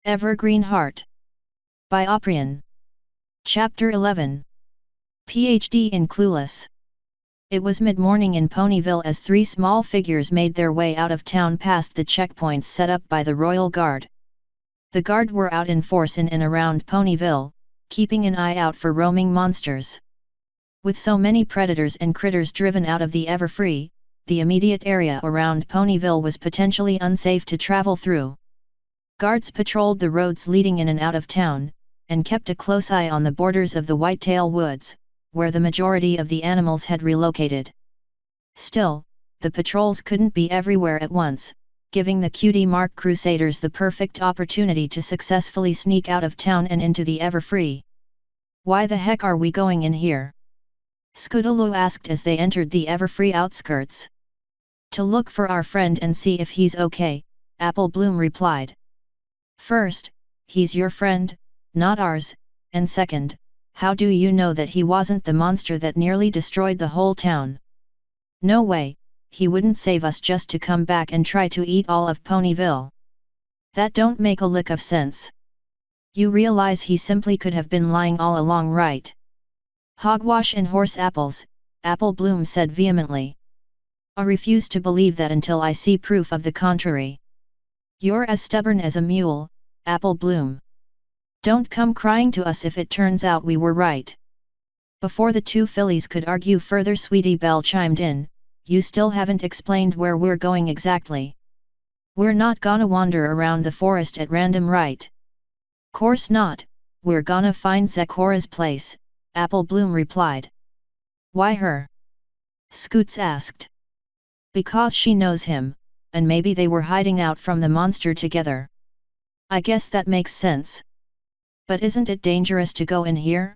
Evergreen Heart. By Oprian. Chapter 11. PhD in Clueless. It was mid-morning in Ponyville as three small figures made their way out of town past the checkpoints set up by the Royal Guard. The Guard were out in force in and around Ponyville, keeping an eye out for roaming monsters. With so many predators and critters driven out of the Everfree, the immediate area around Ponyville was potentially unsafe to travel through. Guards patrolled the roads leading in and out of town, and kept a close eye on the borders of the Whitetail Woods, where the majority of the animals had relocated. Still, the patrols couldn't be everywhere at once, giving the Cutie marked Crusaders the perfect opportunity to successfully sneak out of town and into the Everfree. "Why the heck are we going in here?" Scootaloo asked as they entered the Everfree outskirts. "To look for our friend and see if he's okay," Apple Bloom replied. "First, he's your friend, not ours, and second, how do you know that he wasn't the monster that nearly destroyed the whole town? No way, he wouldn't save us just to come back and try to eat all of Ponyville. That don't make a lick of sense. You realize he simply could have been lying all along, right?" "Hogwash and horse apples," Apple Bloom said vehemently. "I refuse to believe that until I see proof of the contrary." "You're as stubborn as a mule, Apple Bloom. Don't come crying to us if it turns out we were right." Before the two fillies could argue further, Sweetie Belle chimed in, "You still haven't explained where we're going exactly." "We're not gonna wander around the forest at random, right?" "Course not, we're gonna find Zecora's place," Apple Bloom replied. "Why her?" Scoots asked. "Because she knows him, and maybe they were hiding out from the monster together." "I guess that makes sense. But isn't it dangerous to go in here?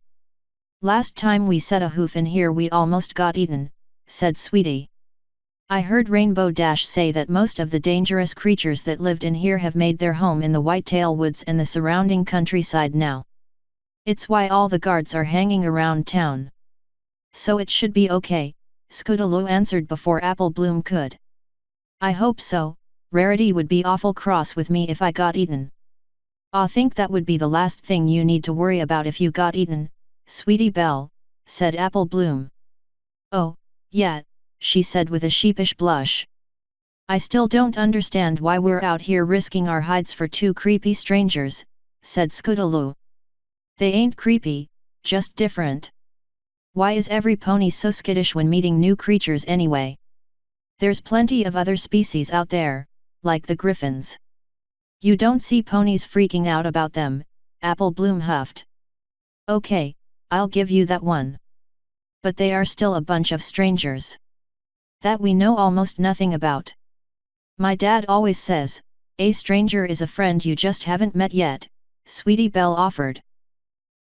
Last time we set a hoof in here we almost got eaten," said Sweetie. "I heard Rainbow Dash say that most of the dangerous creatures that lived in here have made their home in the Whitetail Woods and the surrounding countryside now. It's why all the guards are hanging around town. So it should be okay," Scootaloo answered before Apple Bloom could. "I hope so. Rarity would be awful cross with me if I got eaten." "I think that would be the last thing you need to worry about if you got eaten, Sweetie Belle," said Apple Bloom. "Oh, yeah," she said with a sheepish blush. "I still don't understand why we're out here risking our hides for two creepy strangers," said Scootaloo. "They ain't creepy, just different. Why is every pony so skittish when meeting new creatures anyway? There's plenty of other species out there, like the griffins. You don't see ponies freaking out about them," Apple Bloom huffed. "Okay, I'll give you that one. But they are still a bunch of strangers that we know almost nothing about. My dad always says, a stranger is a friend you just haven't met yet," Sweetie Belle offered.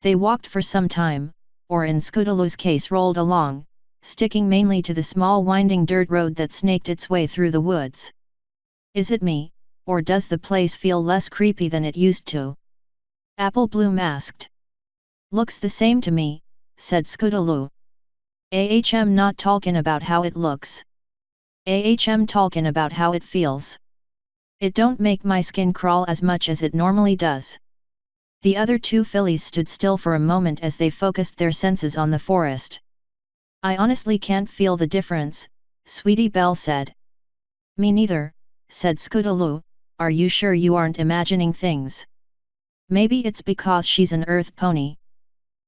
They walked for some time, or in Scootaloo's case rolled along, sticking mainly to the small winding dirt road that snaked its way through the woods. "Is it me, or does the place feel less creepy than it used to?" Apple Bloom asked. "Looks the same to me," said Scootaloo. "Ahm not talkin' about how it looks. Ahm talkin' about how it feels. It don't make my skin crawl as much as it normally does." The other two fillies stood still for a moment as they focused their senses on the forest. "I honestly can't feel the difference," Sweetie Belle said. "Me neither," said Scootaloo. "Are you sure you aren't imagining things? Maybe it's because she's an earth pony."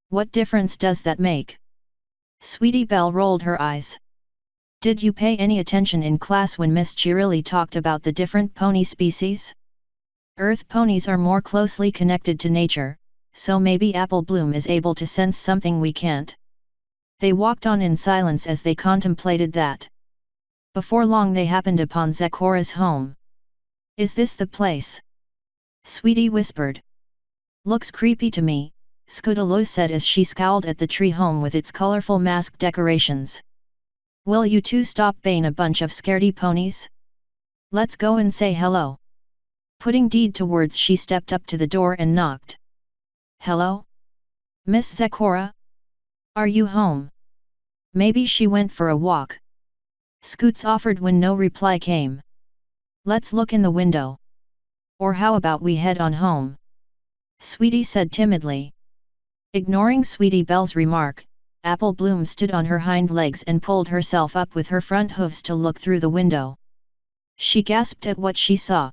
"What difference does that make?" Sweetie Belle rolled her eyes. "Did you pay any attention in class when Miss Cheerilee talked about the different pony species? Earth ponies are more closely connected to nature, so maybe Apple Bloom is able to sense something we can't." They walked on in silence as they contemplated that. Before long they happened upon Zecora's home. "Is this the place?" Sweetie whispered. "Looks creepy to me," Scootaloo said as she scowled at the tree home with its colorful mask decorations. "Will you two stop being a bunch of scaredy ponies? Let's go and say hello." Putting deed to words, she stepped up to the door and knocked. "Hello? Miss Zecora? Are you home? Maybe she went for a walk." Scoots offered when no reply came. "Let's look in the window. Or how about we head on home?" Sweetie said timidly. Ignoring Sweetie Belle's remark, Apple Bloom stood on her hind legs and pulled herself up with her front hooves to look through the window. She gasped at what she saw.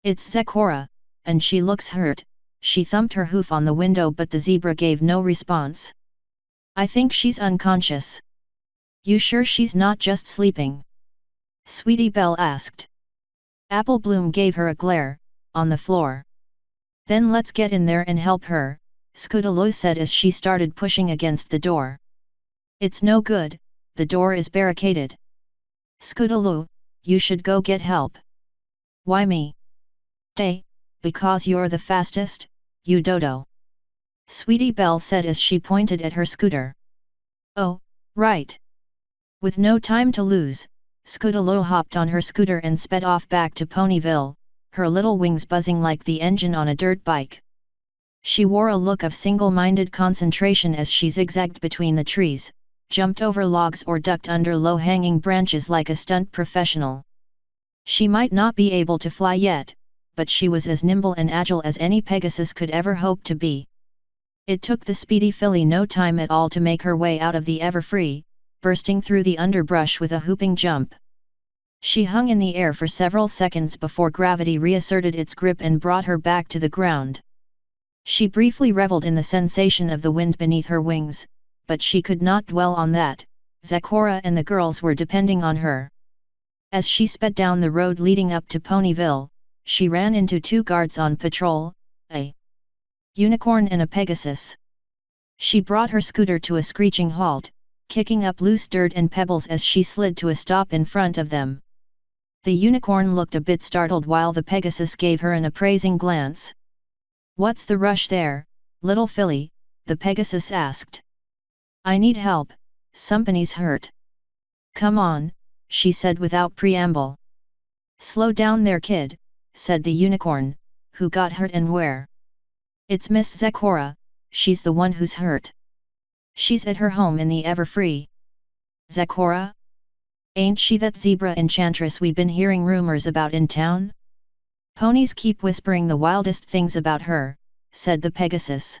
It's Zecora, and she looks hurt. She thumped her hoof on the window, but the zebra gave no response. I think she's unconscious. You sure she's not just sleeping? Sweetie Belle asked. Apple Bloom gave her a glare. On the floor. Then let's get in there and help her, Scootaloo said as she started pushing against the door. It's no good, the door is barricaded. Scootaloo, you should go get help. Why me? Because you're the fastest, you dodo. Sweetie Belle said as she pointed at her scooter. Oh, right. With no time to lose, Scootaloo hopped on her scooter and sped off back to Ponyville, her little wings buzzing like the engine on a dirt bike. She wore a look of single-minded concentration as she zigzagged between the trees, jumped over logs or ducked under low-hanging branches like a stunt professional. She might not be able to fly yet, but she was as nimble and agile as any Pegasus could ever hope to be. It took the speedy filly no time at all to make her way out of the Everfree, bursting through the underbrush with a whooping jump. She hung in the air for several seconds before gravity reasserted its grip and brought her back to the ground. She briefly reveled in the sensation of the wind beneath her wings, but she could not dwell on that. Zecora and the girls were depending on her. As she sped down the road leading up to Ponyville, she ran into two guards on patrol, a unicorn and a Pegasus. She brought her scooter to a screeching halt, kicking up loose dirt and pebbles as she slid to a stop in front of them. The unicorn looked a bit startled while the Pegasus gave her an appraising glance. What's the rush there, little filly? The Pegasus asked. I need help, somebody's hurt. Come on, she said without preamble. Slow down there, kid, said the unicorn. Who got hurt and where? It's Miss Zecora, she's the one who's hurt. She's at her home in the Everfree. Zecora? Ain't she that zebra enchantress we've been hearing rumors about in town? Ponies keep whispering the wildest things about her, said the Pegasus.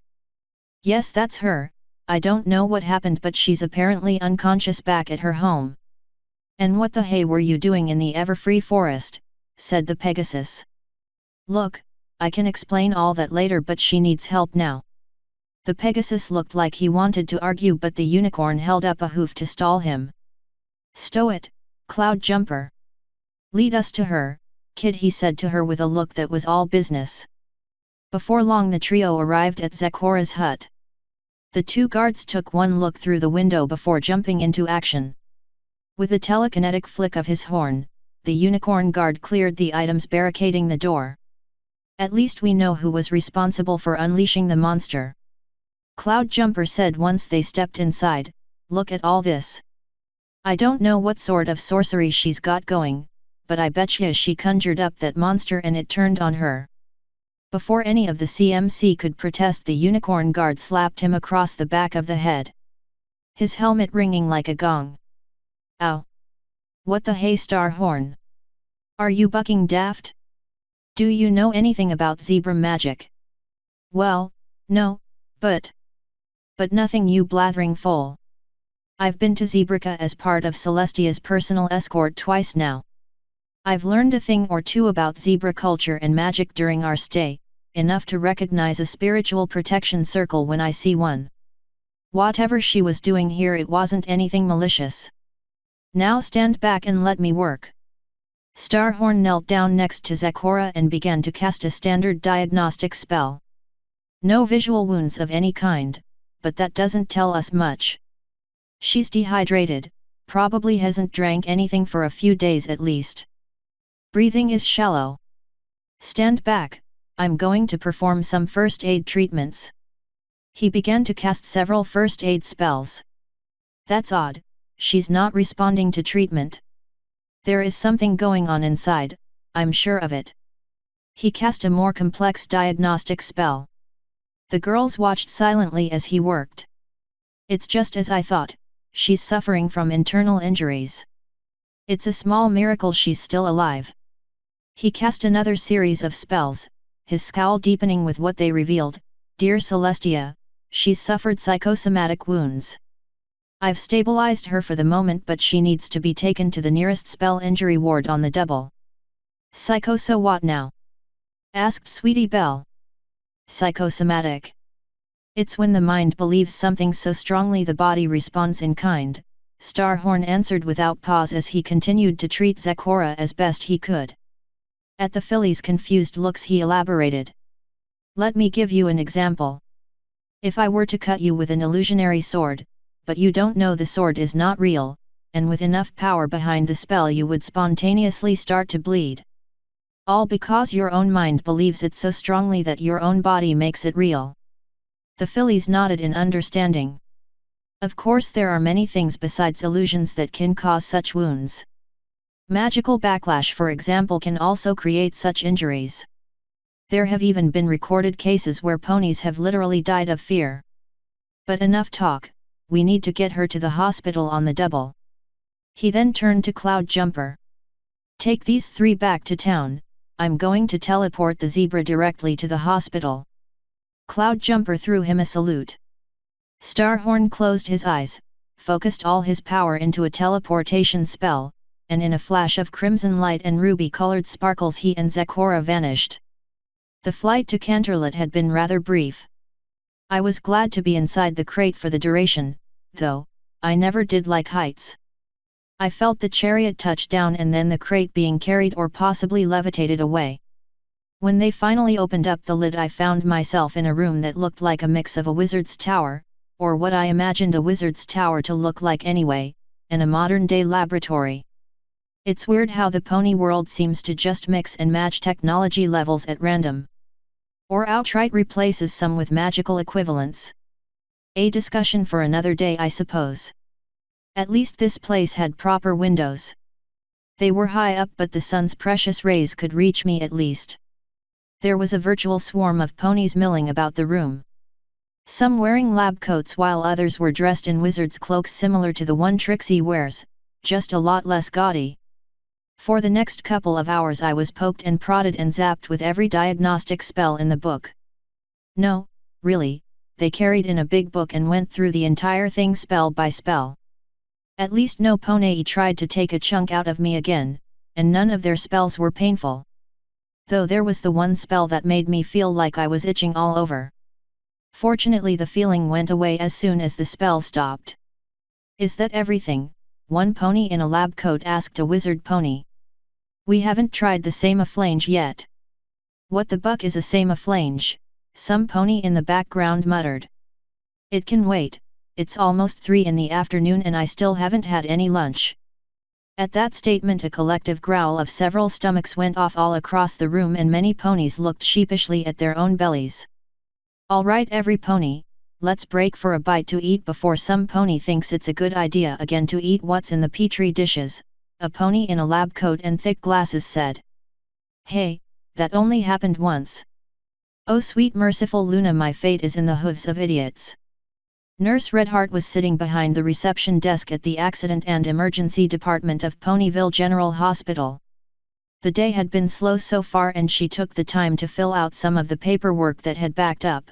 Yes, that's her. I don't know what happened, but she's apparently unconscious back at her home. And what the hey were you doing in the Everfree forest? Said the Pegasus. Look, I can explain all that later, but she needs help now. The Pegasus looked like he wanted to argue, but the unicorn held up a hoof to stall him. Stow it, Cloud Jumper. Lead us to her, kid, he said to her with a look that was all business. Before long the trio arrived at Zecora's hut. The two guards took one look through the window before jumping into action. With a telekinetic flick of his horn, the unicorn guard cleared the items barricading the door. At least we know who was responsible for unleashing the monster. Cloud Jumper said once they stepped inside. Look at all this. I don't know what sort of sorcery she's got going, but I betcha she conjured up that monster and it turned on her. Before any of the CMC could protest, the unicorn guard slapped him across the back of the head. His helmet ringing like a gong. Ow! What the hey, Starhorn? Are you bucking daft? Do you know anything about zebra magic? Well, no, but nothing, you blathering fool. I've been to Zebrica as part of Celestia's personal escort twice now. I've learned a thing or two about zebra culture and magic during our stay, enough to recognize a spiritual protection circle when I see one. Whatever she was doing here, it wasn't anything malicious. Now stand back and let me work. Starhorn knelt down next to Zecora and began to cast a standard diagnostic spell. No visual wounds of any kind, but that doesn't tell us much. She's dehydrated, probably hasn't drank anything for a few days at least. Breathing is shallow. Stand back, I'm going to perform some first aid treatments. He began to cast several first aid spells. That's odd, she's not responding to treatment. There is something going on inside, I'm sure of it. He cast a more complex diagnostic spell. The girls watched silently as he worked. It's just as I thought, she's suffering from internal injuries. It's a small miracle she's still alive. He cast another series of spells, his scowl deepening with what they revealed. "Dear Celestia, she's suffered psychosomatic wounds. I've stabilized her for the moment, but she needs to be taken to the nearest spell injury ward on the double." "Psycho, so what now?" asked Sweetie Belle. "Psychosomatic. It's when the mind believes something so strongly the body responds in kind," Starhorn answered without pause as he continued to treat Zecora as best he could. At the filly's confused looks he elaborated. "Let me give you an example. If I were to cut you with an illusionary sword, but you don't know the sword is not real, and with enough power behind the spell you would spontaneously start to bleed. All because your own mind believes it so strongly that your own body makes it real." The fillies nodded in understanding. Of course there are many things besides illusions that can cause such wounds. Magical backlash, for example, can also create such injuries. There have even been recorded cases where ponies have literally died of fear. But enough talk, we need to get her to the hospital on the double. He then turned to Cloud Jumper. "Take these 3 back to town, I'm going to teleport the zebra directly to the hospital." Cloud Jumper threw him a salute. Starhorn closed his eyes, focused all his power into a teleportation spell, and in a flash of crimson light and ruby-colored sparkles he and Zecora vanished. The flight to Canterlot had been rather brief. "I was glad to be inside the crate for the duration, though, I never did like heights. I felt the chariot touch down and then the crate being carried or possibly levitated away. When they finally opened up the lid I found myself in a room that looked like a mix of a wizard's tower, or what I imagined a wizard's tower to look like anyway, and a modern-day laboratory. It's weird how the pony world seems to just mix and match technology levels at random. Or outright replaces some with magical equivalents. A discussion for another day, I suppose. At least this place had proper windows. They were high up, but the sun's precious rays could reach me at least. There was a virtual swarm of ponies milling about the room. Some wearing lab coats while others were dressed in wizard's cloaks similar to the one Trixie wears, just a lot less gaudy. For the next couple of hours I was poked and prodded and zapped with every diagnostic spell in the book. No, really, they carried in a big book and went through the entire thing spell by spell. At least no pony tried to take a chunk out of me again, and none of their spells were painful. Though there was the one spell that made me feel like I was itching all over. Fortunately the feeling went away as soon as the spell stopped. "Is that everything?" one pony in a lab coat asked a wizard pony. "We haven't tried the Samaflange yet." "What the buck is a Samaflange?" some pony in the background muttered. "It can wait, it's almost 3 in the afternoon and I still haven't had any lunch." At that statement a collective growl of several stomachs went off all across the room and many ponies looked sheepishly at their own bellies. "All right every pony, let's break for a bite to eat before some pony thinks it's a good idea again to eat what's in the petri dishes," a pony in a lab coat and thick glasses said. "Hey, that only happened once. Oh sweet merciful Luna, my fate is in the hooves of idiots." Nurse Redheart was sitting behind the reception desk at the Accident and Emergency Department of Ponyville General Hospital. The day had been slow so far and she took the time to fill out some of the paperwork that had backed up.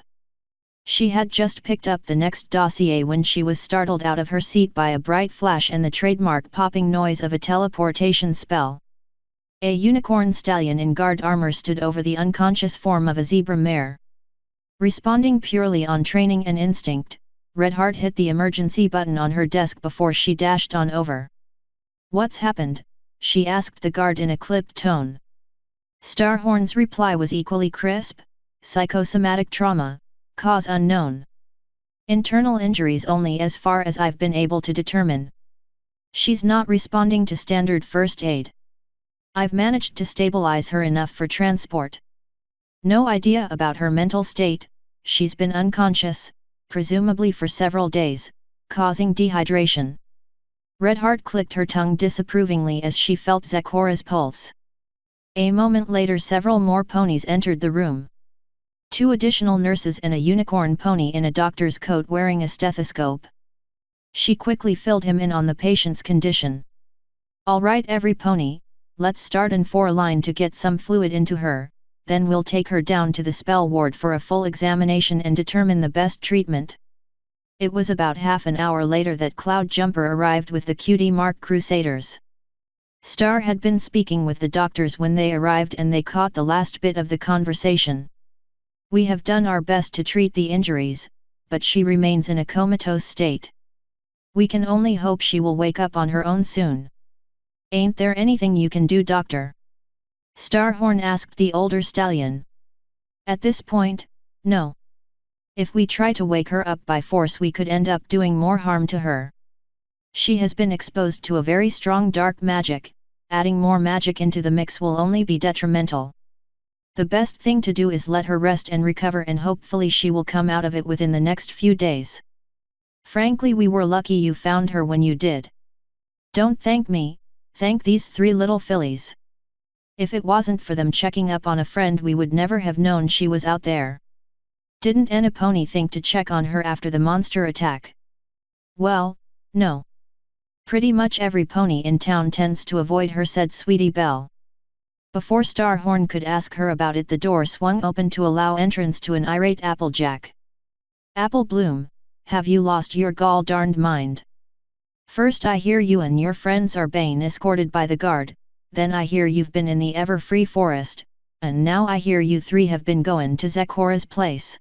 She had just picked up the next dossier when she was startled out of her seat by a bright flash and the trademark popping noise of a teleportation spell. A unicorn stallion in guard armor stood over the unconscious form of a zebra mare. Responding purely on training and instinct, Redheart hit the emergency button on her desk before she dashed on over. "What's happened?" she asked the guard in a clipped tone. Starhorn's reply was equally crisp: "Psychosomatic trauma, cause unknown. Internal injuries only as far as I've been able to determine. She's not responding to standard first aid. I've managed to stabilize her enough for transport. No idea about her mental state, she's been unconscious, presumably for several days, causing dehydration." Redheart clicked her tongue disapprovingly as she felt Zecora's pulse. A moment later several more ponies entered the room. 2 additional nurses and a unicorn pony in a doctor's coat wearing a stethoscope. She quickly filled him in on the patient's condition. "All right every pony, let's start in 4 line to get some fluid into her," then we'll take her down to the spell ward for a full examination and determine the best treatment. It was about half an hour later that Cloud Jumper arrived with the Cutie Mark Crusaders. Star had been speaking with the doctors when they arrived and they caught the last bit of the conversation. We have done our best to treat the injuries, but she remains in a comatose state. We can only hope she will wake up on her own soon. Ain't there anything you can do, doctor? Starhorn asked the older stallion. At this point, no. If we try to wake her up by force we could end up doing more harm to her. She has been exposed to a very strong dark magic, adding more magic into the mix will only be detrimental. The best thing to do is let her rest and recover, and hopefully she will come out of it within the next few days. Frankly, we were lucky you found her when you did. Don't thank me, thank these 3 little fillies. If it wasn't for them checking up on a friend we would never have known she was out there. Didn't any pony think to check on her after the monster attack? Well, no. Pretty much every pony in town tends to avoid her, said Sweetie Belle. Before Starhorn could ask her about it, the door swung open to allow entrance to an irate Applejack. Apple Bloom, have you lost your gall-darned mind? First I hear you and your friends are being escorted by the guard, then I hear you've been in the Everfree forest, and now I hear you 3 have been going to Zecora's place.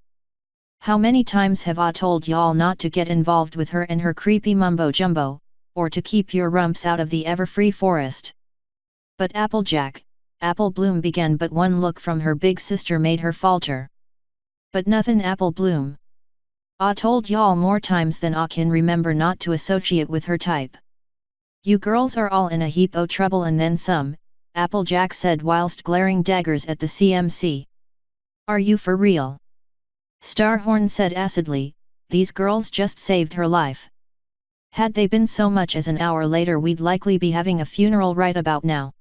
How many times have I told y'all not to get involved with her and her creepy mumbo-jumbo, or to keep your rumps out of the Everfree forest? But Applejack, Apple Bloom began, but one look from her big sister made her falter. But nothin', Apple Bloom. I told y'all more times than I can remember not to associate with her type. You girls are all in a heap o' trouble and then some, Applejack said whilst glaring daggers at the CMC. Are you for real? Starhorn said acidly, these girls just saved her life. Had they been so much as an hour later we'd likely be having a funeral right about now.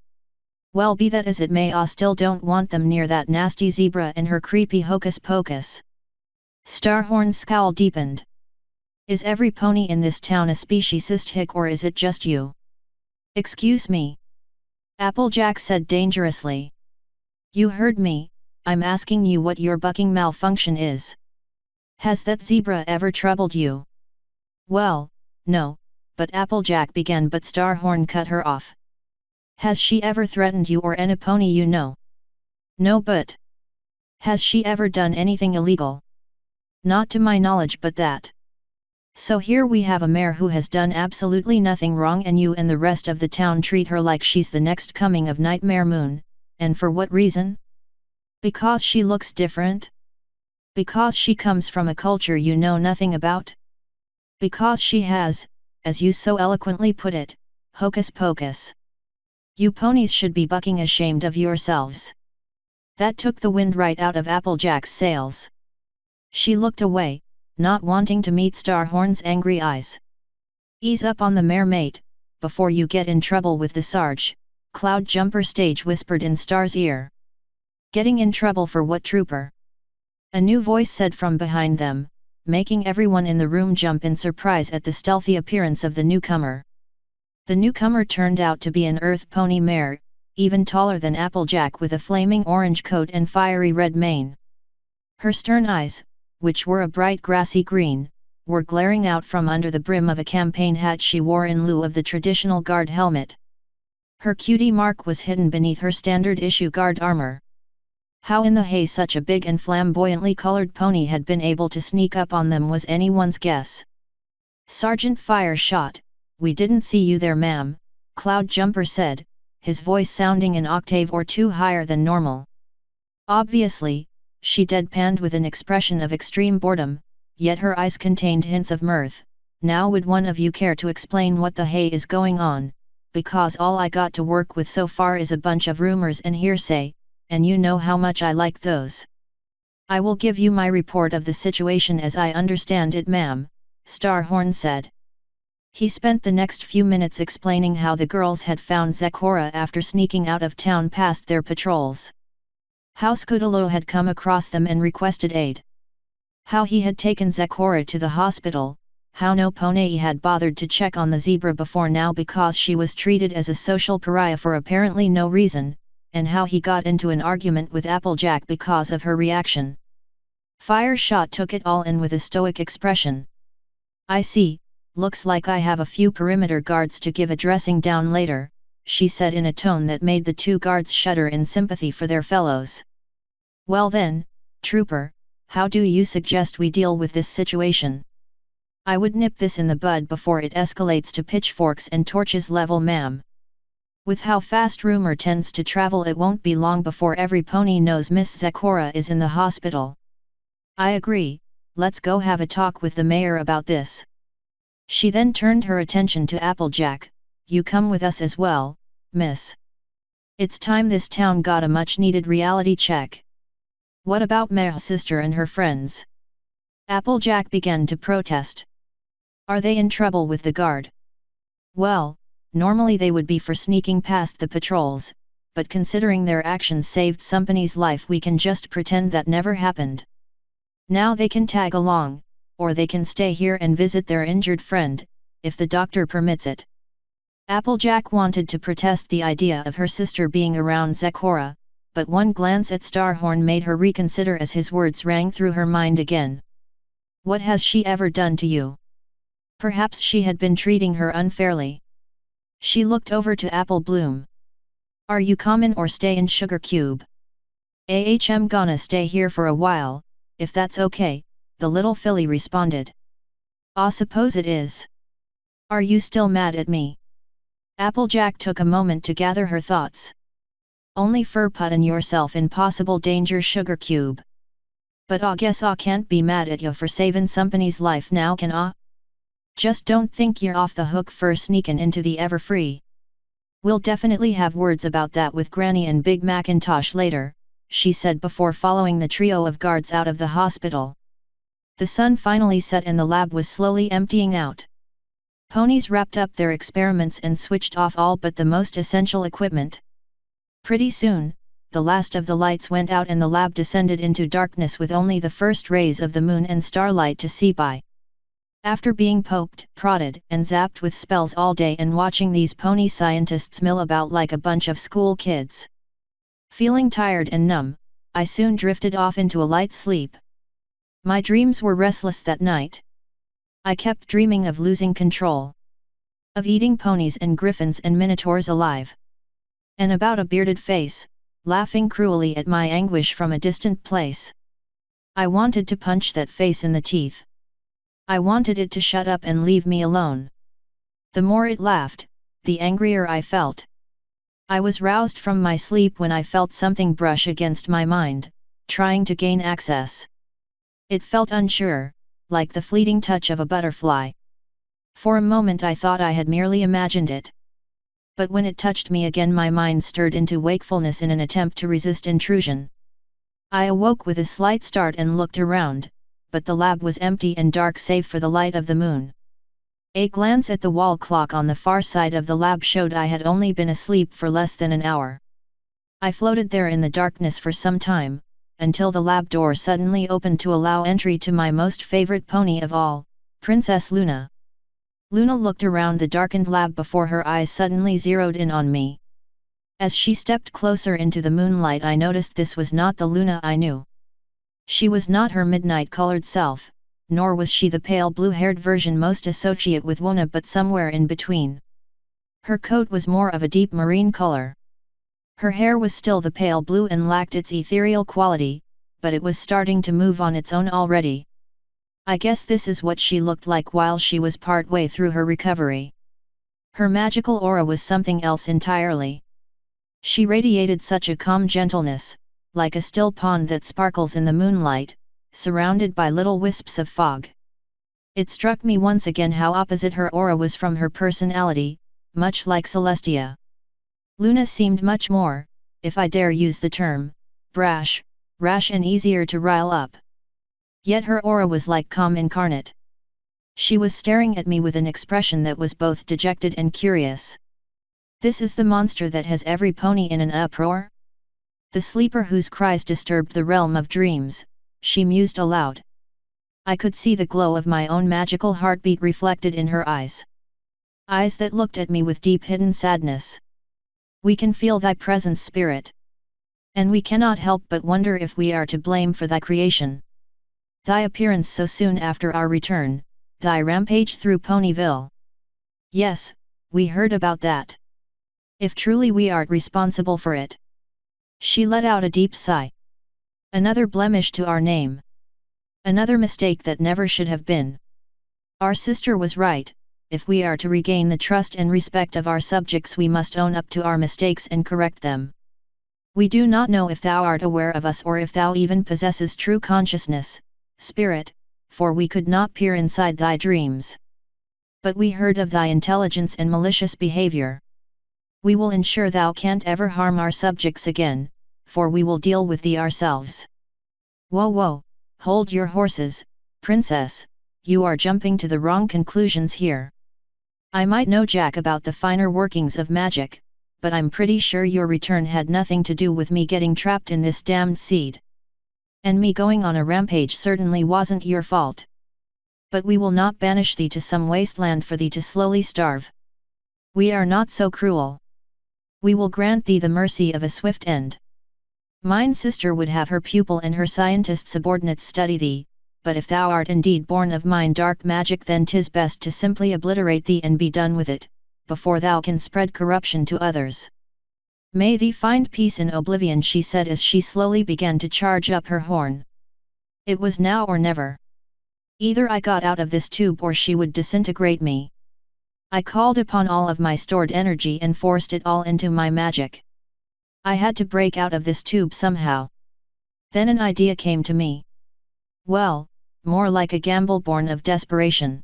Well, be that as it may, I still don't want them near that nasty zebra and her creepy hocus pocus. Starhorn's scowl deepened. Is every pony in this town a speciesist hick, or is it just you? Excuse me. Applejack said dangerously. You heard me, I'm asking you what your bucking malfunction is. Has that zebra ever troubled you? Well, no, but Applejack began, but Starhorn cut her off. Has she ever threatened you or any pony you know? No, but has she ever done anything illegal? Not to my knowledge, but that. So here we have a mare who has done absolutely nothing wrong, and you and the rest of the town treat her like she's the next coming of Nightmare Moon, and for what reason? Because she looks different? Because she comes from a culture you know nothing about? Because she has, as you so eloquently put it, hocus pocus. You ponies should be bucking ashamed of yourselves. That took the wind right out of Applejack's sails. She looked away, not wanting to meet Starhorn's angry eyes. Ease up on the mare, mate, before you get in trouble with the Sarge, Cloud Jumper stage whispered in Star's ear. Getting in trouble for what, trooper? A new voice said from behind them, making everyone in the room jump in surprise at the stealthy appearance of the newcomer. The newcomer turned out to be an earth pony mare, even taller than Applejack, with a flaming orange coat and fiery red mane. Her stern eyes, which were a bright grassy green, were glaring out from under the brim of a campaign hat she wore in lieu of the traditional guard helmet. Her cutie mark was hidden beneath her standard-issue guard armor. How in the hay such a big and flamboyantly colored pony had been able to sneak up on them was anyone's guess. Sergeant Fire Shot, we didn't see you there, ma'am, Cloud Jumper said, his voice sounding an octave or 2 higher than normal. Obviously, she deadpanned with an expression of extreme boredom, yet her eyes contained hints of mirth. Now would one of you care to explain what the hay is going on, because all I got to work with so far is a bunch of rumors and hearsay, and you know how much I like those. I will give you my report of the situation as I understand it, ma'am, Starhorn said. He spent the next few minutes explaining how the girls had found Zecora after sneaking out of town past their patrols. How Scudalo had come across them and requested aid. How he had taken Zecora to the hospital, how no pony had bothered to check on the zebra before now because she was treated as a social pariah for apparently no reason, and how he got into an argument with Applejack because of her reaction. Fireshot took it all in with a stoic expression. "I see, looks like I have a few perimeter guards to give a dressing down later," she said in a tone that made the two guards shudder in sympathy for their fellows. "Well then, Trooper, how do you suggest we deal with this situation? I would nip this in the bud before it escalates to pitchforks and torches level, ma'am. With how fast rumor tends to travel, it won't be long before every pony knows Miss Zecora is in the hospital." "I agree, let's go have a talk with the mayor about this." She then turned her attention to Applejack. "You come with us as well, miss. It's time this town got a much-needed reality check." "What about Mayor's sister and her friends?" Applejack began to protest. "Are they in trouble with the guard?" "Well, normally they would be for sneaking past the patrols, but considering their actions saved somebody's life, we can just pretend that never happened. Now they can tag along, or they can stay here and visit their injured friend, if the doctor permits it." Applejack wanted to protest the idea of her sister being around Zecora, but one glance at Starhorn made her reconsider as his words rang through her mind again. "What has she ever done to you?" Perhaps she had been treating her unfairly. She looked over to Apple Bloom. "Are you comin' or stay in Sugar Cube?" "I'm gonna stay here for a while, if that's okay," the little filly responded. "I suppose it is. Are you still mad at me?" Applejack took a moment to gather her thoughts. "Only for puttin' yourself in possible danger, Sugar Cube. But I guess I can't be mad at you for savin' somebody's life now, can I? Just don't think you're off the hook for sneakin' into the Everfree. We'll definitely have words about that with Granny and Big Macintosh later," she said before following the trio of guards out of the hospital. The sun finally set and the lab was slowly emptying out. Ponies wrapped up their experiments and switched off all but the most essential equipment. Pretty soon, the last of the lights went out and the lab descended into darkness with only the first rays of the moon and starlight to see by. After being poked, prodded, and zapped with spells all day and watching these pony scientists mill about like a bunch of school kids, feeling tired and numb, I soon drifted off into a light sleep. My dreams were restless that night. I kept dreaming of losing control, of eating ponies and griffins and minotaurs alive, and about a bearded face, laughing cruelly at my anguish from a distant place. I wanted to punch that face in the teeth. I wanted it to shut up and leave me alone. The more it laughed, the angrier I felt. I was roused from my sleep when I felt something brush against my mind, trying to gain access. It felt unsure, like the fleeting touch of a butterfly. For a moment I thought I had merely imagined it. But when it touched me again, my mind stirred into wakefulness in an attempt to resist intrusion. I awoke with a slight start and looked around, but the lab was empty and dark save for the light of the moon. A glance at the wall clock on the far side of the lab showed I had only been asleep for less than an hour. I floated there in the darkness for some time, until the lab door suddenly opened to allow entry to my most favorite pony of all, Princess Luna. Luna looked around the darkened lab before her eyes suddenly zeroed in on me. As she stepped closer into the moonlight, I noticed this was not the Luna I knew. She was not her midnight-colored self, nor was she the pale blue-haired version most associate with Wona, but somewhere in between. Her coat was more of a deep marine color. Her hair was still the pale blue and lacked its ethereal quality, but it was starting to move on its own already. I guess this is what she looked like while she was part way through her recovery. Her magical aura was something else entirely. She radiated such a calm gentleness, like a still pond that sparkles in the moonlight, surrounded by little wisps of fog. It struck me once again how opposite her aura was from her personality, much like Celestia. Luna seemed much more, if I dare use the term, brash, rash and easier to rile up. Yet her aura was like calm incarnate. She was staring at me with an expression that was both dejected and curious. This is the monster that has every pony in an uproar? The sleeper whose cries disturbed the realm of dreams, she mused aloud. I could see the glow of my own magical heartbeat reflected in her eyes. Eyes that looked at me with deep hidden sadness. "We can feel thy presence, spirit," And we cannot help but wonder if we are to blame for thy creation. Thy appearance so soon after our return, thy rampage through Ponyville. Yes, we heard about that. If truly we are responsible for it. She let out a deep sigh. Another blemish to our name. Another mistake that never should have been. Our sister was right, if we are to regain the trust and respect of our subjects we must own up to our mistakes and correct them. We do not know if thou art aware of us or if thou even possesses true consciousness, spirit, for we could not peer inside thy dreams. But we heard of thy intelligence and malicious behavior. We will ensure thou can't ever harm our subjects again, for we will deal with thee ourselves. Whoa whoa, hold your horses, princess, you are jumping to the wrong conclusions here. I might know jack about the finer workings of magic, but I'm pretty sure your return had nothing to do with me getting trapped in this damned seed. And me going on a rampage certainly wasn't your fault. But we will not banish thee to some wasteland for thee to slowly starve. We are not so cruel. We will grant thee the mercy of a swift end. Mine sister would have her pupil and her scientist subordinates study thee, but if thou art indeed born of mine dark magic then 'tis best to simply obliterate thee and be done with it, before thou can spread corruption to others. May thee find peace in oblivion, she said as she slowly began to charge up her horn. It was now or never. Either I got out of this tube or she would disintegrate me. I called upon all of my stored energy and forced it all into my magic. I had to break out of this tube somehow. Then an idea came to me. Well, more like a gamble born of desperation.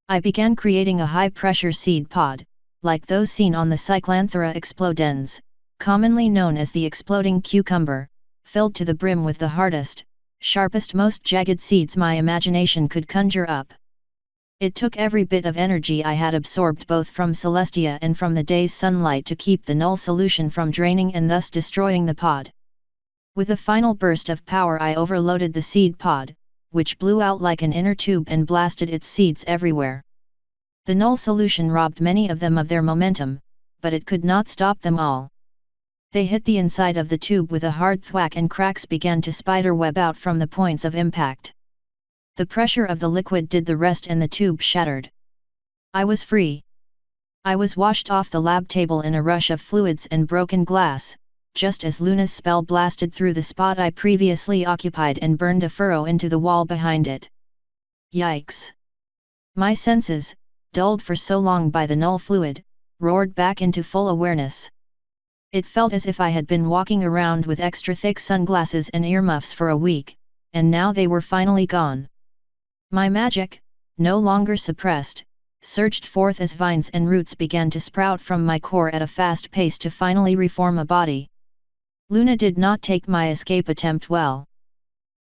I began creating a high-pressure seed pod, like those seen on the Cyclanthera explodens, commonly known as the exploding cucumber, filled to the brim with the hardest, sharpest most jagged seeds my imagination could conjure up. It took every bit of energy I had absorbed both from Celestia and from the day's sunlight to keep the null solution from draining and thus destroying the pod. With a final burst of power I overloaded the seed pod, which blew out like an inner tube and blasted its seeds everywhere. The null solution robbed many of them of their momentum, but it could not stop them all. They hit the inside of the tube with a hard thwack and cracks began to spiderweb out from the points of impact. The pressure of the liquid did the rest and the tube shattered. I was free. I was washed off the lab table in a rush of fluids and broken glass, just as Luna's spell blasted through the spot I previously occupied and burned a furrow into the wall behind it. Yikes! My senses, dulled for so long by the null fluid, roared back into full awareness. It felt as if I had been walking around with extra thick sunglasses and earmuffs for a week, and now they were finally gone. My magic, no longer suppressed, surged forth as vines and roots began to sprout from my core at a fast pace to finally reform a body. Luna did not take my escape attempt well.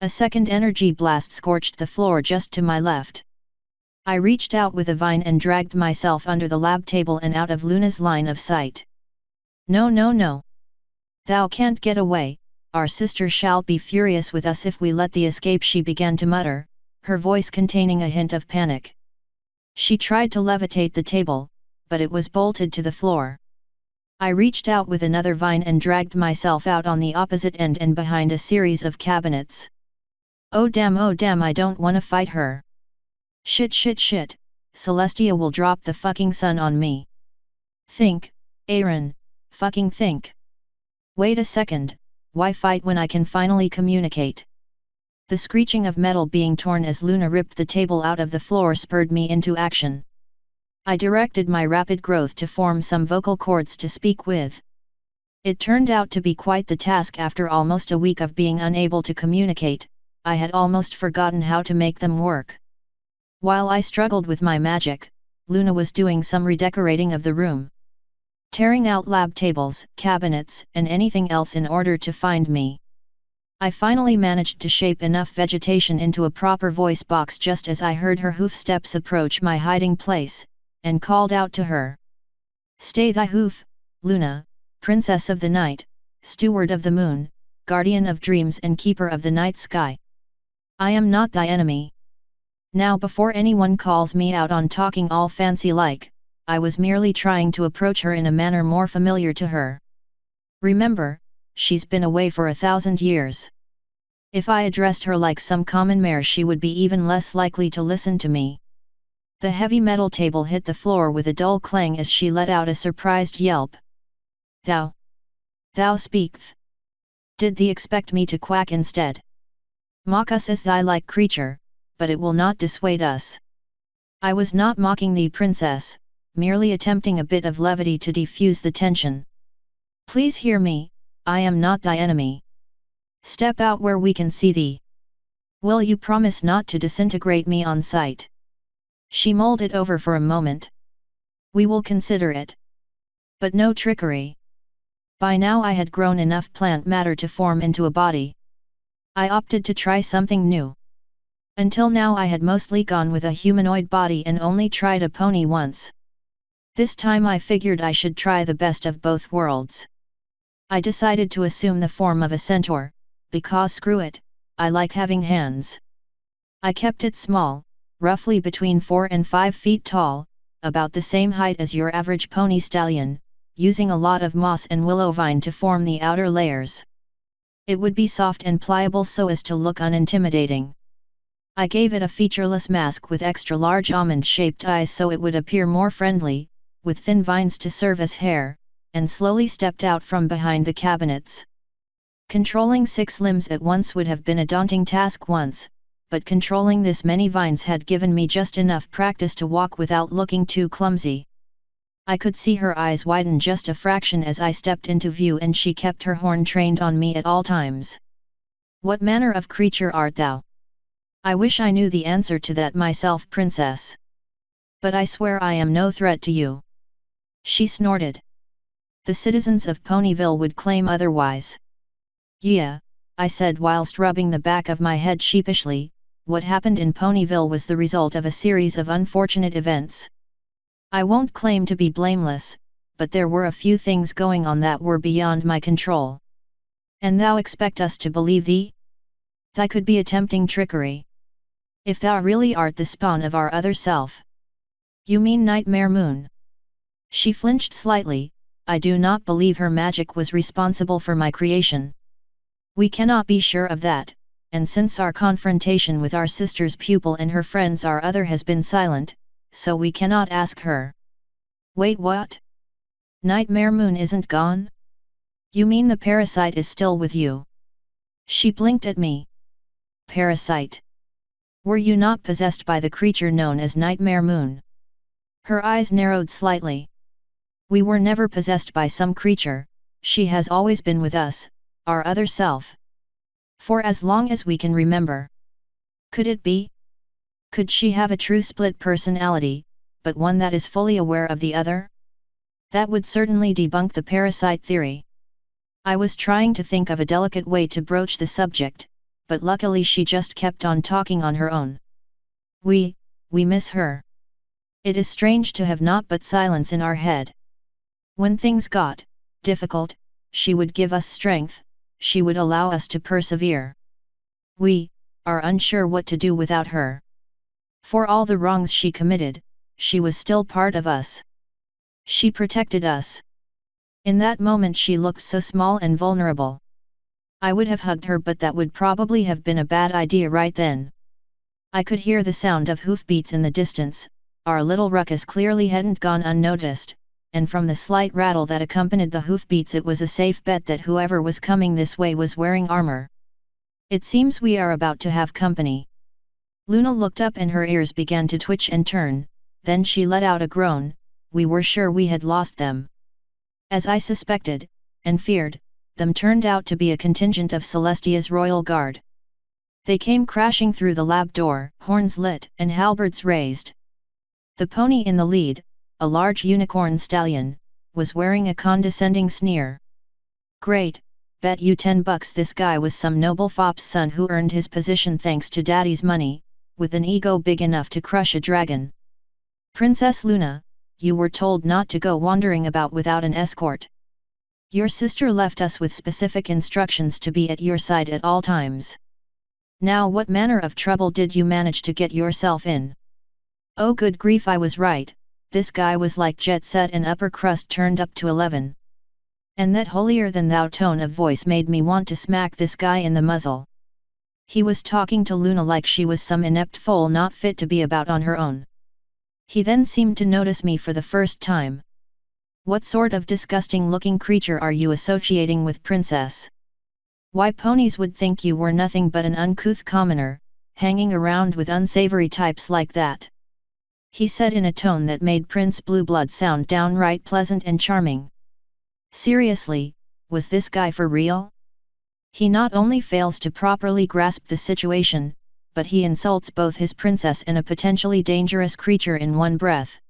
A second energy blast scorched the floor just to my left. I reached out with a vine and dragged myself under the lab table and out of Luna's line of sight. No no no! Thou can't get away, our sister shall be furious with us if we let thee escape, she began to mutter, her voice containing a hint of panic. She tried to levitate the table, but it was bolted to the floor. I reached out with another vine and dragged myself out on the opposite end and behind a series of cabinets. Oh damn, I don't wanna fight her. Shit, Celestia will drop the fucking sun on me. Think, Aaron, fucking think. Wait a second, why fight when I can finally communicate? The screeching of metal being torn as Luna ripped the table out of the floor spurred me into action. I directed my rapid growth to form some vocal cords to speak with. It turned out to be quite the task. After almost a week of being unable to communicate, I had almost forgotten how to make them work. While I struggled with my magic, Luna was doing some redecorating of the room. Tearing out lab tables, cabinets, and anything else in order to find me. I finally managed to shape enough vegetation into a proper voice box just as I heard her hoof steps approach my hiding place, and called out to her. Stay thy hoof, Luna, princess of the night, steward of the moon, guardian of dreams and keeper of the night sky. I am not thy enemy. Now before anyone calls me out on talking all fancy like, I was merely trying to approach her in a manner more familiar to her. Remember, she's been away for 1,000 years. If I addressed her like some common mare, she would be even less likely to listen to me. The heavy metal table hit the floor with a dull clang as she let out a surprised yelp. Thou speak'th. Did thee expect me to quack instead? Mock us as thy like creature, but it will not dissuade us. I was not mocking thee, princess, merely attempting a bit of levity to defuse the tension. Please hear me, I am not thy enemy. Step out where we can see thee. Will you promise not to disintegrate me on sight? She mulled it over for a moment. We will consider it. But no trickery. By now I had grown enough plant matter to form into a body. I opted to try something new. Until now I had mostly gone with a humanoid body and only tried a pony once. This time I figured I should try the best of both worlds. I decided to assume the form of a centaur, because screw it, I like having hands. I kept it small, roughly between 4 and 5 feet tall, about the same height as your average pony stallion, using a lot of moss and willow vine to form the outer layers. It would be soft and pliable so as to look unintimidating. I gave it a featureless mask with extra large almond-shaped eyes so it would appear more friendly, with thin vines to serve as hair, and slowly stepped out from behind the cabinets. Controlling 6 limbs at once would have been a daunting task once, but controlling this many vines had given me just enough practice to walk without looking too clumsy. I could see her eyes widen just a fraction as I stepped into view, and she kept her horn trained on me at all times. What manner of creature art thou? I wish I knew the answer to that myself, princess. But I swear I am no threat to you. She snorted. The citizens of Ponyville would claim otherwise. Yeah, I said whilst rubbing the back of my head sheepishly. What happened in Ponyville was the result of a series of unfortunate events. I won't claim to be blameless, but there were a few things going on that were beyond my control. And thou expect us to believe thee? That could be attempting trickery. If thou really art the spawn of our other self. You mean Nightmare Moon? She flinched slightly. I do not believe her magic was responsible for my creation. We cannot be sure of that. And since our confrontation with our sister's pupil and her friends, our other has been silent, so we cannot ask her. Wait, what? Nightmare Moon isn't gone? You mean the parasite is still with you? She blinked at me. Parasite? Were you not possessed by the creature known as Nightmare Moon? Her eyes narrowed slightly. We were never possessed by some creature, she has always been with us, our other self. For as long as we can remember. Could it be? Could she have a true split personality, but one that is fully aware of the other? That would certainly debunk the parasite theory. I was trying to think of a delicate way to broach the subject, but luckily she just kept on talking on her own. We miss her. It is strange to have naught but silence in our head. When things got difficult, she would give us strength. She would allow us to persevere. We are unsure what to do without her. For all the wrongs she committed, she was still part of us. She protected us. In that moment she looked so small and vulnerable. I would have hugged her, but that would probably have been a bad idea right then. I could hear the sound of hoofbeats in the distance. Our little ruckus clearly hadn't gone unnoticed. And from the slight rattle that accompanied the hoofbeats it was a safe bet that whoever was coming this way was wearing armor. It seems we are about to have company. Luna looked up and her ears began to twitch and turn, then she let out a groan. We were sure we had lost them. As I suspected, and feared, them turned out to be a contingent of Celestia's royal guard. They came crashing through the lab door, horns lit and halberds raised. The pony in the lead, a large unicorn stallion, was wearing a condescending sneer. Great, bet you $10 this guy was some noble fop's son who earned his position thanks to daddy's money, with an ego big enough to crush a dragon. Princess Luna, you were told not to go wandering about without an escort. Your sister left us with specific instructions to be at your side at all times. Now what manner of trouble did you manage to get yourself in? Oh good grief, I was right. This guy was like jet set and upper crust turned up to 11. And that holier-than-thou tone of voice made me want to smack this guy in the muzzle. He was talking to Luna like she was some inept foal not fit to be about on her own. He then seemed to notice me for the first time. "What sort of disgusting-looking creature are you associating with, Princess? Why, ponies would think you were nothing but an uncouth commoner, hanging around with unsavory types like that," he said in a tone that made Prince Blueblood sound downright pleasant and charming. Seriously, was this guy for real? He not only fails to properly grasp the situation, but he insults both his princess and a potentially dangerous creature in one breath.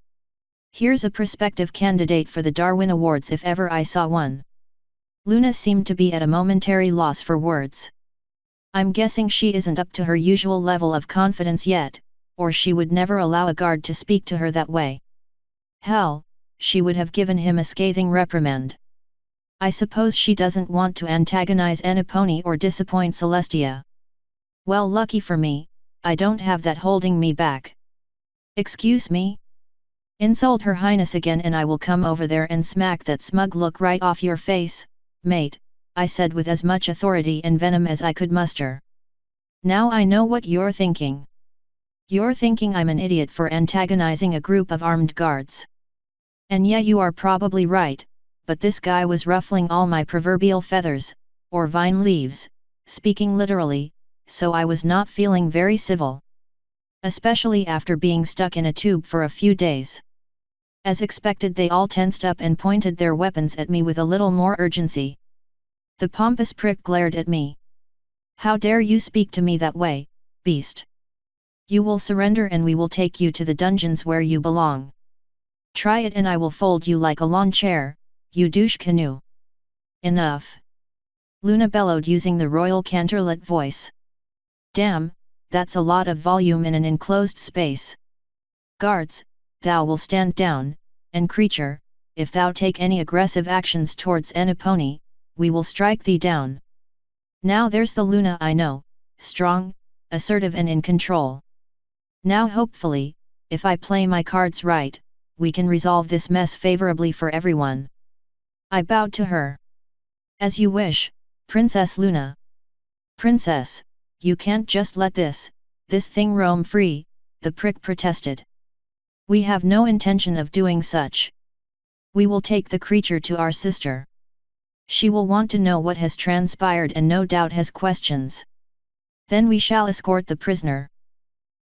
Here's a prospective candidate for the Darwin Awards if ever I saw one. Luna seemed to be at a momentary loss for words. I'm guessing she isn't up to her usual level of confidence yet, or she would never allow a guard to speak to her that way. Hell, she would have given him a scathing reprimand. I suppose she doesn't want to antagonize Ennipony or disappoint Celestia. Well, lucky for me, I don't have that holding me back. Excuse me? Insult Her Highness again and I will come over there and smack that smug look right off your face, mate, I said with as much authority and venom as I could muster. Now I know what you're thinking. You're thinking I'm an idiot for antagonizing a group of armed guards. And yeah, you are probably right, but this guy was ruffling all my proverbial feathers, or vine leaves, speaking literally, so I was not feeling very civil. Especially after being stuck in a tube for a few days. As expected, they all tensed up and pointed their weapons at me with a little more urgency. The pompous prick glared at me. How dare you speak to me that way, beast? You will surrender and we will take you to the dungeons where you belong. Try it and I will fold you like a lawn chair, you douche canoe. Enough! Luna bellowed using the royal canterlet voice. Damn, that's a lot of volume in an enclosed space. Guards, thou will stand down, and creature, if thou take any aggressive actions towards Ennipony, we will strike thee down. Now there's the Luna I know, strong, assertive and in control. Now hopefully, if I play my cards right, we can resolve this mess favorably for everyone. I bowed to her. As you wish, Princess Luna. Princess, you can't just let this thing roam free, the prick protested. We have no intention of doing such. We will take the creature to our sister. She will want to know what has transpired and no doubt has questions. Then we shall escort the prisoner.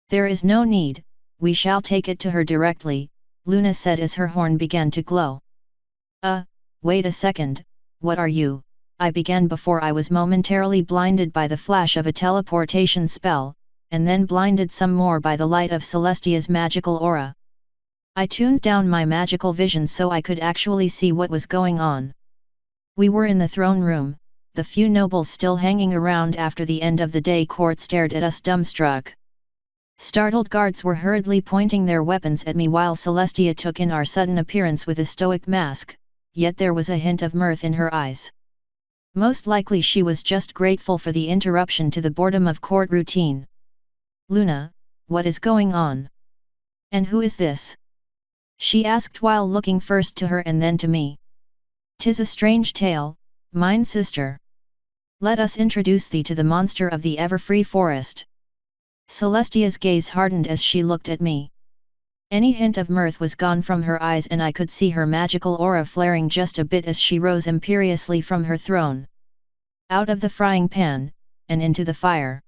There is no need, we shall take it to her directly, Luna said as her horn began to glow. Wait a second, what are you? I began before I was momentarily blinded by the flash of a teleportation spell, and then blinded some more by the light of Celestia's magical aura. I tuned down my magical vision so I could actually see what was going on. We were in the throne room, the few nobles still hanging around after the end of the day court stared at us dumbstruck. Startled guards were hurriedly pointing their weapons at me while Celestia took in our sudden appearance with a stoic mask, yet there was a hint of mirth in her eyes. Most likely she was just grateful for the interruption to the boredom of court routine. Luna, what is going on? And who is this? She asked while looking first to her and then to me. 'Tis a strange tale, mine sister. Let us introduce thee to the monster of the ever-free forest. Celestia's gaze hardened as she looked at me. Any hint of mirth was gone from her eyes and I could see her magical aura flaring just a bit as she rose imperiously from her throne. Out of the frying pan, and into the fire.